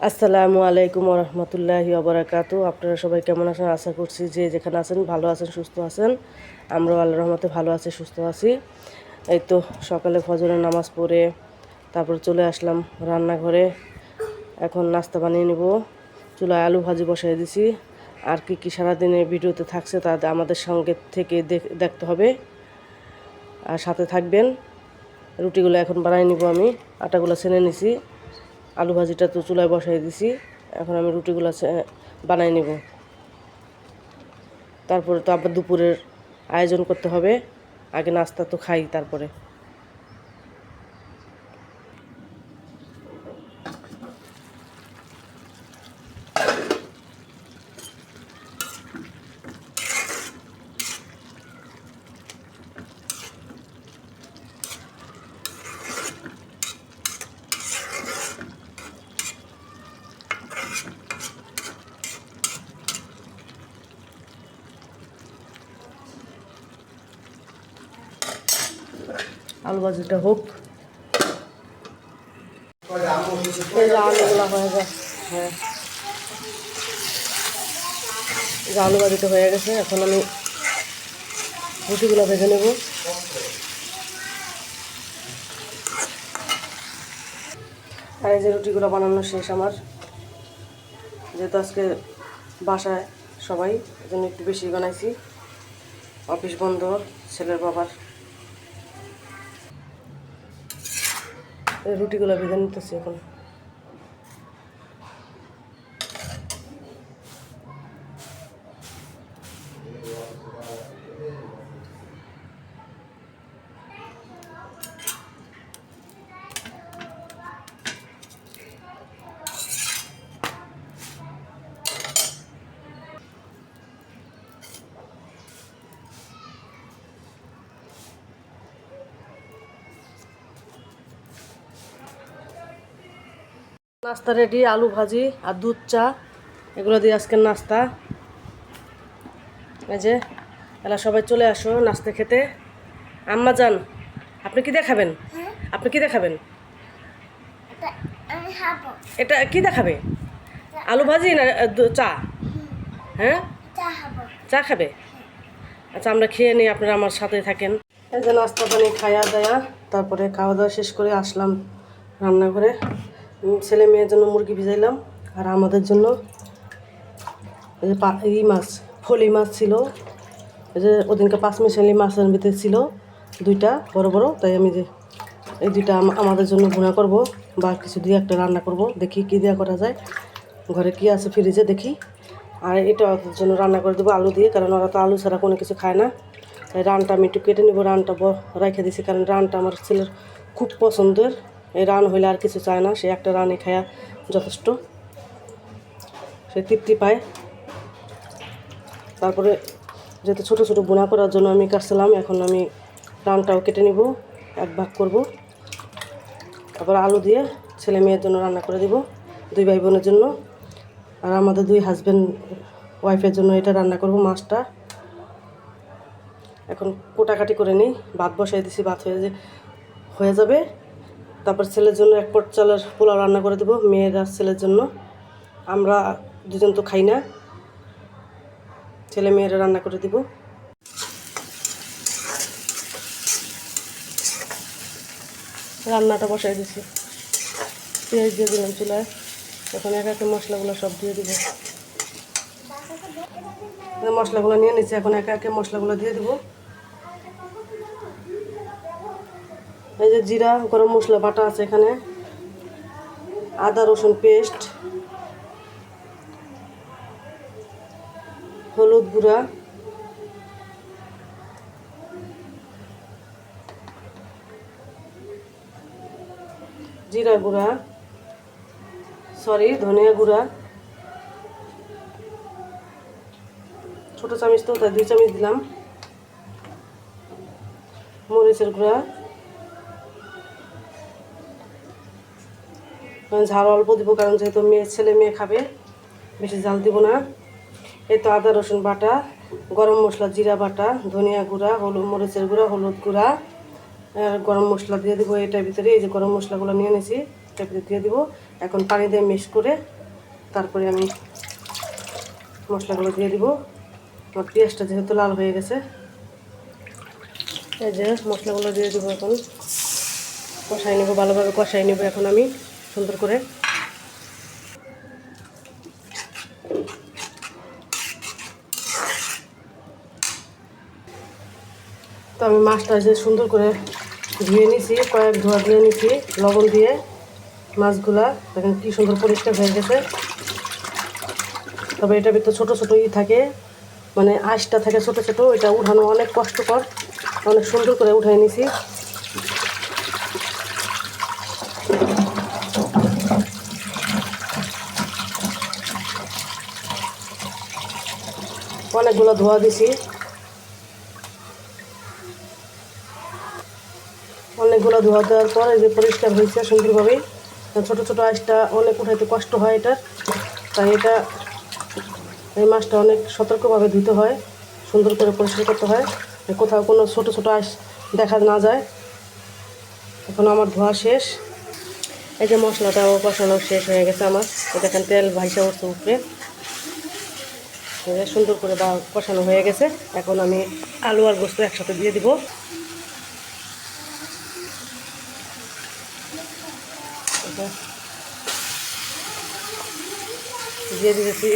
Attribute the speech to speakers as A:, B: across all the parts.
A: আসসালামু আলাইকুম রহমতুল্লাহি ওবরাকাতু। আপনারা সবাই কেমন আছেন? আশা করছি যে যেখানে আছেন ভালো আছেন, সুস্থ আছেন। আমরাও আল্লাহর রহমতে ভালো আছি, সুস্থ আছি। এই তো সকালে ফজরের নামাজ পড়ে তারপর চলে আসলাম রান্নাঘরে। এখন নাস্তা বানিয়ে নিব। চুলায় আলু ভাজি বসাই দিছি। আর কি কি সারাদিনে ভিডিওতে থাকছে তা আমাদের সঙ্গে থেকে দেখতে হবে, আর সাথে থাকবেন। রুটিগুলো এখন বানিয়ে নিব। আমি আটাগুলো ছেনে নিছি, আলু ভাজিটা তো চুলায় বসাই দিছি। এখন আমি রুটিগুলো বানাই নিব। তারপরে তো আবার দুপুরের আয়োজন করতে হবে। আগে নাস্তা তো খাই, তারপরে আলু ভাজিটা হোক। আলুগুলো হয়ে যায়। হ্যাঁ, আলু ভাজিটা হয়ে গেছে। এখন আমি রুটিগুলো ভেজে নেব। আর এই যে রুটিগুলো বানানো শেষ আমার। যেহেতু আজকে বাসায় সবাই, এজন্য একটু বেশি বানাইছি। অফিস বন্ধ ছেলের বাবার। এই রুটিগুলো ভেজে নিতেছি এখন। নাস্তা রেডি, আলু ভাজি আর দুধ চা, এগুলো দিয়ে আজকের নাস্তা। এই যে এলা সবাই চলে আসো নাস্তা খেতে। আম্মা যান, আপনি কি দেখাবেন? আপনি কি দেখাবেন? এটা কি দেখাবে? আলু ভাজি না চা? হ্যাঁ, চা খাবে? আচ্ছা, আমরা খেয়ে নিই, আপনারা আমার সাথে থাকেন। এই যে নাস্তা পানি খাওয়া দাওয়া, তারপরে খাওয়া দাওয়া শেষ করে আসলাম রান্নাঘরে। ছেলে মেয়ের জন্য মুরগি ভিজাইলাম, আর আমাদের জন্য এই যে মাছ, ফলি মাছ ছিল। এই যে ওদিনকে 5 মিশালি মাছের ভিতরে ছিল দুইটা বড় বড়, তাই আমি যে এই দুইটা আমাদের জন্য ভুনা করব, বা কিছু দিয়ে একটা রান্না করব। দেখি কী দেওয়া করা যায়, ঘরে কি আছে ফ্রিজে দেখি। আর এটা ওদের জন্য রান্না করে দেবো আলু দিয়ে, কারণ ওরা তো আলু ছাড়া কোনো কিছু খায় না। তাই রানটা আমি একটু কেটে নেবো। রানটা রেখে দিছি, কারণ রানটা আমার ছেলের খুব পছন্দের। এই রান হইলে আর কিছু চায় না, সে একটা রানই খায়া যথেষ্ট, সে তৃপ্তি পায়। তারপরে যেহেতু ছোটো ছোটো বোনা করার জন্য আমি কাটছিলাম, এখন আমি রানটাও কেটে নিব, এক ভাগ করব। তারপর আলু দিয়ে ছেলে মেয়ের জন্য রান্না করে দিব, 2 ভাই বোনের জন্য। আর আমাদের 2 হাজব্যান্ড ওয়াইফের জন্য এটা রান্না করব, মাছটা। এখন কোটাকাটি করে নিই, ভাত বসাই দিছি, ভাত হয়ে যাবে। তারপর ছেলের জন্য 1 পট চালের পোলাও রান্না করে দেবো, মেয়ের আর ছেলের জন্য। আমরা দুজন তো খাই না, ছেলে মেয়েরা রান্না করে দিব। রান্নাটা বসাই দিছি, পেঁয়াজ দিয়ে দিলাম চুলায়। এখন এক একে মশলাগুলো সব দিয়ে দিব। মশলাগুলো নিয়ে নিচ্ছি, এখন একে একে মশলাগুলো দিয়ে দিব। এই যে জিরা গরম মশলা বাটা আছে এখানে, আদা রসুন পেস্ট, হলুদ গুঁড়া, জিরা গুঁড়া, ধনিয়া গুঁড়া, ছোটো চামচ তো তাই 2 চামচ দিলাম। মরিচের গুঁড়া, ঝাল অল্প দিব, কারণ যেহেতু ছেলে মেয়ে খাবে, বেশি ঝাল দিব না। এই তো আদা রসুন বাটা, গরম মশলা, জিরা বাটা, ধনিয়া গুঁড়া, মরিচের গুঁড়া, হলুদ গুঁড়া, আর গরম মশলা দিয়ে দিব এটার ভিতরে। এই যে গরম মশলাগুলো নিয়ে নিয়েছি, এটার ভিতরে দিয়ে দিব। এখন পানি দিয়ে মিক্স করে তারপরে আমি মশলাগুলো দিয়ে দিব। আমার পেঁয়াজটা যেহেতু লাল হয়ে গেছে, এই যে মশলাগুলো দিয়ে দেবো। এখন কষাই নেব, ভালোভাবে কষাই নেব এখন আমি সুন্দর করে। তো আমি মাছটা যে সুন্দর করে ধুয়ে নিছি, কয়েক ধোয়া দিয়ে নিছি লবণ দিয়ে। মাছগুলা দেখেন কি সুন্দর পরিষ্কার হয়ে গেছে। তবে এটার ভিতরে ছোটো ছোটো থাকে, মানে আঁশটা থাকে ছোটো ছোটো, এটা উঠানো অনেক কষ্টকর। অনেক সুন্দর করে উঠাই নিছি। অনেকগুলো ধোয়া দিছি, অনেকগুলো ধোয়া দেওয়ার পর এই যে পরিষ্কার হয়েছে সুন্দরভাবেই। ছোটো ছোটো আঁশটা অনেক উঠাইতে কষ্ট হয় এটার, তাই এই মাছটা অনেক সতর্কভাবে ধুতে হয়, সুন্দর করে পরিষ্কার করতে হয়, কোথাও কোনো ছোটো ছোটো আঁশ দেখা না যায়। এখন আমার ধোয়া শেষ। এই যে মশলাটাও কষানো শেষ হয়ে গেছে আমার। দেখেন তেল ভাইসা উঠছে উপরে, সুন্দর করে কষানো হয়ে গেছে। এখন আমি আলু আর গোস্ত একসাথে দিয়ে দিব। দিয়ে দিয়েছি।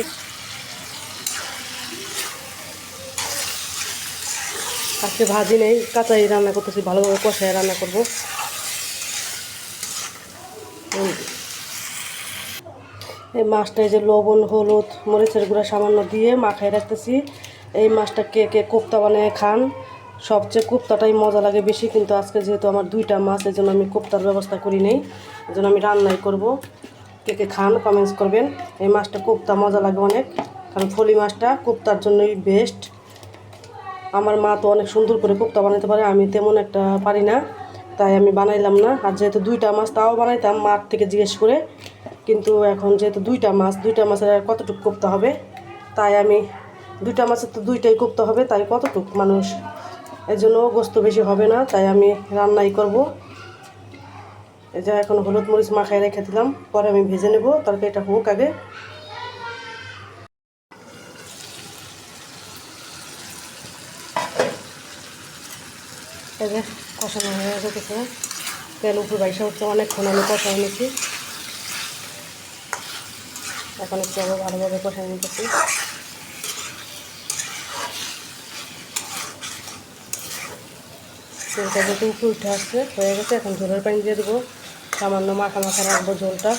A: আজকে ভাজি নেই, কাঁচাই রান্না করতেছি, ভালোভাবে কষায় রান্না করব। এই মাছটায় যে লবণ হলুদ মরিচের গুঁড়া সামান্য দিয়ে মাখায় রাখতেছি। এই মাছটা কে কে কোপ্তা বানিয়ে খান, সবচেয়ে কোপ্তাটাই মজা লাগে বেশি। কিন্তু আজকে যেহেতু আমার 2টা মাছ, এই জন্য আমি কোপ্তার ব্যবস্থা করি নেই, এই জন্য আমি রান্নাই করব। কে কে খান কমেন্টস করবেন। এই মাছটা কোপ্তা মজা লাগে অনেক, কারণ ফলি মাছটা কোপ্তার জন্যই বেস্ট। আমার মা তো অনেক সুন্দর করে কোপ্তা বানাতে পারে, আমি তেমন একটা পারি না, তাই আমি বানাইলাম না। আর যেহেতু 2টা মাছ, তাও বানাইতাম মার থেকে জিজ্ঞেস করে, কিন্তু এখন যেহেতু 2টা মাছের আর কতটুকু কোপ্তা হবে, তাই আমি 2টা মাছের তো 2টাই কোপ্তা হবে, তাই কতটুকু মানুষ, এই জন্য গোস্ত বেশি হবে না, তাই আমি রান্নাই করব। এই যে এখন হলুদ মরিচ মাখায় রেখে দিলাম, পরে আমি ভেজে নেব। তরকারিটা হোক আগে। এই যে কষানো হয়ে গেছে, তেল উপরে বাইসা হচ্ছে, অনেকক্ষণ আমি কষাই নিচ্ছি। এখন একটু আবার ভালোভাবে কষাই নিতেছি। তেলটা যেহেতু উপরে উঠে আসছে, হয়ে গেছে, এখন ঝোলের পানি দিয়ে দেবো। সামান্য মাখা মাখা রাখবো ঝোলটা।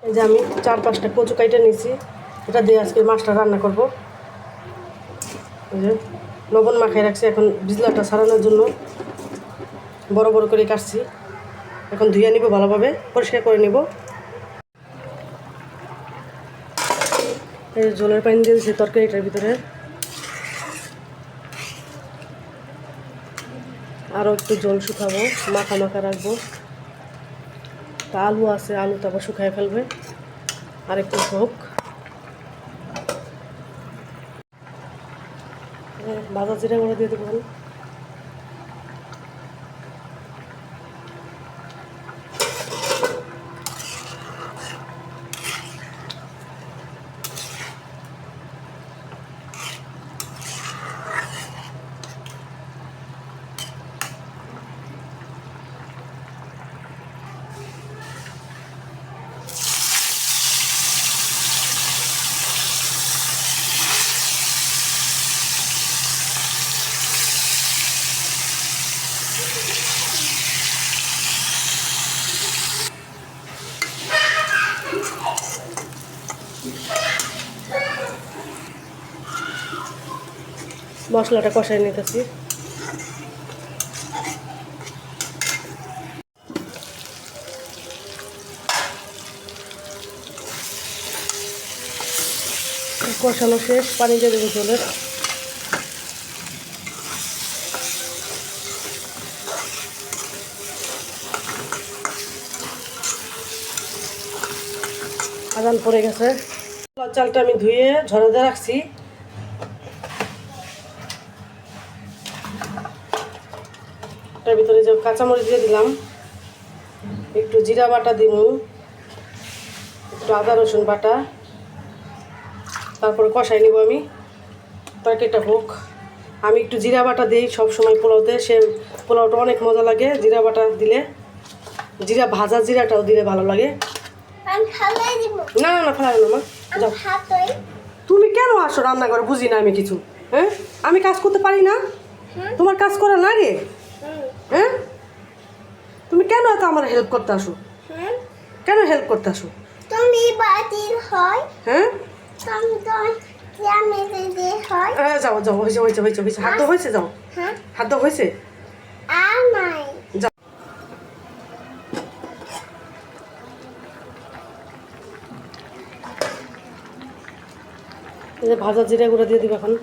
A: এই যে আমি 4-5টা কচু কাইটা নিয়েছি, এটা দিয়ে আজকে মাছটা রান্না করব। এই যে লবণ মাখাই রাখছি, এখন বিজলাটা ছাড়ানোর জন্য বড় বড় করে কাটছি। এখন ধুয়ে নিব, ভালোভাবে পরিষ্কার করে নিব। এই ঝোলের পানি দিয়ে দিচ্ছি তরকারিটার ভিতরে। আরও একটু জল শুকাবো, মাখা মাখা রাখবো। তা আলু আছে, আলু তো আবার শুকায় ফেলবে, আর একটু হোক। ভাজা জিরা গুঁড়ো দিয়ে দেবো। মশলাটা কষাই নিতেছি। কষানো শেষ, পানি দিয়ে দেবো ঝোলের। আজান পড়ে গেছে। চালটা আমি ধুয়ে ঝরে দিয়ে রাখছি। এটার ভিতরে যে কাঁচামরিচ দিয়ে দিলাম, একটু জিরা বাটা দিব, একটু আদা রসুন বাটা, তারপরে কষাই নিব আমি। তরকারিটা হোক, আমি একটু জিরা বাটা দিই সবসময় পোলাওতে, সে পোলাওটা অনেক মজা লাগে জিরা বাটা দিলে। জিরা ভাজা জিরাটাও দিলে ভালো লাগে। না না না ফেলাবে না মা, যাও। তুমি কেন আসো রান্নাঘরে? বুঝি না আমি কিছু। হ্যাঁ, আমি কাজ করতে পারি না? তোমার কাজ করা লাগে? হ্যাঁ, তুমি কেন এত আমার হেল্প করতে আসো? কেন হেল্প করতে আসো? হ্যাঁ, যাও যাও, হয়েছে হয়েছে হয়েছে হয়েছে, হাত হয়েছে, যাও। হাত হয়েছে, যাও। এই যে ভাজা জিরা গুঁড়ো দিয়ে দিব এখন।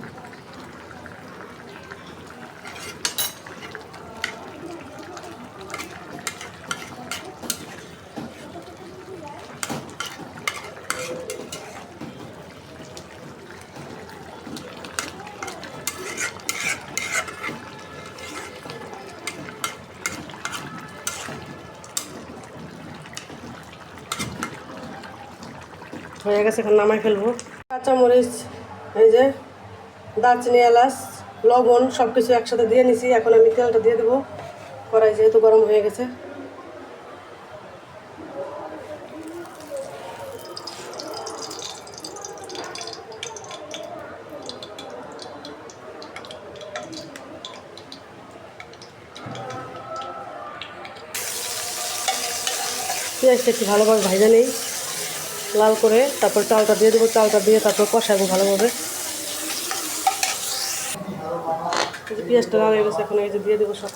A: হয়ে গেছে, এখন নামাই ফেলবো। কাঁচামরিচ, এই যে দারচিনি, এলাচ, লবণ সব কিছু একসাথে দিয়ে নিছি। এখন আমি তেলটা দিয়ে দেবো। কড়াই যেহেতু গরম হয়ে গেছে, পেঁয়াজটা একটু ভালোভাবে ভাজা নেই লাল করে, তারপর চালটা দিয়ে দেবো। চালটা দিয়ে তারপর কষাবো ভালোভাবে। পেঁয়াজটা লাল হয়ে গেছে, এখন এই যে দিয়ে দেবো সব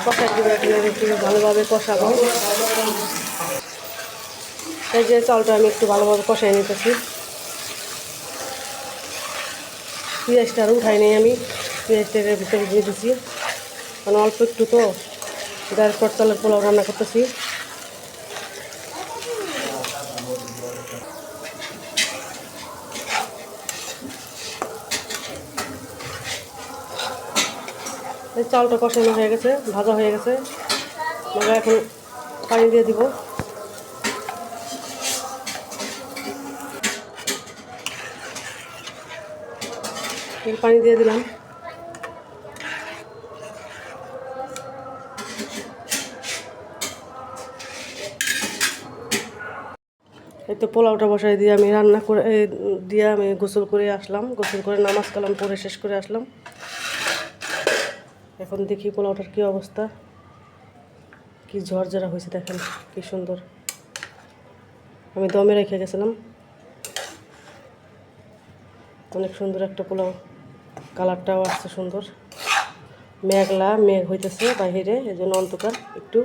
A: কষাই দেবো। এখন একটু ভালোভাবে কষাবো। এই যে চালটা আমি একটু ভালোভাবে কষাই নিতেছি। পেঁয়াজটা আর উঠাই নেই আমি, পেঁয়াজটার ভিতরে দিয়ে দিচ্ছি, মানে অল্প একটু তো তারপর চালের পোলাও রান্না করতেছি। এই চালটা কষানো হয়ে গেছে, ভাজা হয়ে গেছে। আমরা এখন পানি দিয়ে দিব। পানি দিয়ে দিলাম। এই তো পোলাওটা বসাই দিয়ে আমি রান্না করে দিয়ে আমি গোসল করে আসলাম। গোসল করে নামাজ কালাম পরে শেষ করে আসলাম। এখন দেখি পোলাওটার কী অবস্থা, কি ঝরঝরা হয়েছে, দেখেন কি সুন্দর। আমি দমে রেখে গেছিলাম। অনেক সুন্দর একটা পোলাও, কালারটাও আসছে সুন্দর। মেঘলা মেঘ হইতেছে বাহিরে, এই জন্য অন্ধকার একটু।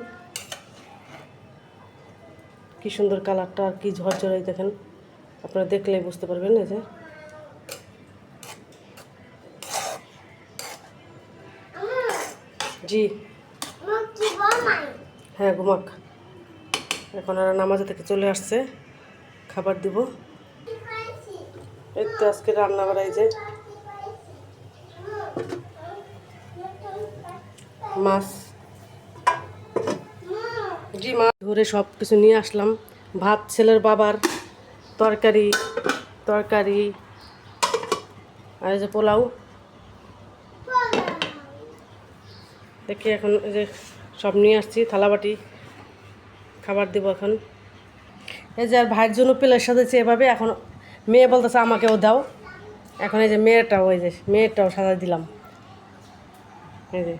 A: কি সুন্দর কালারটা, আর কি ঝরঝরাই দেখেন, আপনারা দেখলেই বুঝতে পারবেন। এই যে জি হ্যাঁ, ঘুমাক। এখন আর নামাজে থেকে চলে আসছে, খাবার দিব। এই তো আজকে রান্না বাড়াই যে মাছ, জি মাছ ধরে সব কিছু নিয়ে আসলাম। ভাত, ছেলের বাবার তরকারি তরকারি আর এই যে পোলাও। দেখি এখন এই যে সব নিয়ে আসছি, থালাবাটি, খাবার দিব এখন। এই যে আর ভাইয়ের জন্য প্লেট সাজাইছে এভাবে। এখন মেয়ে বলতেছে আমাকেও দাও। এখন এই যে মেয়েটাও সাজাই দিলাম। এই যে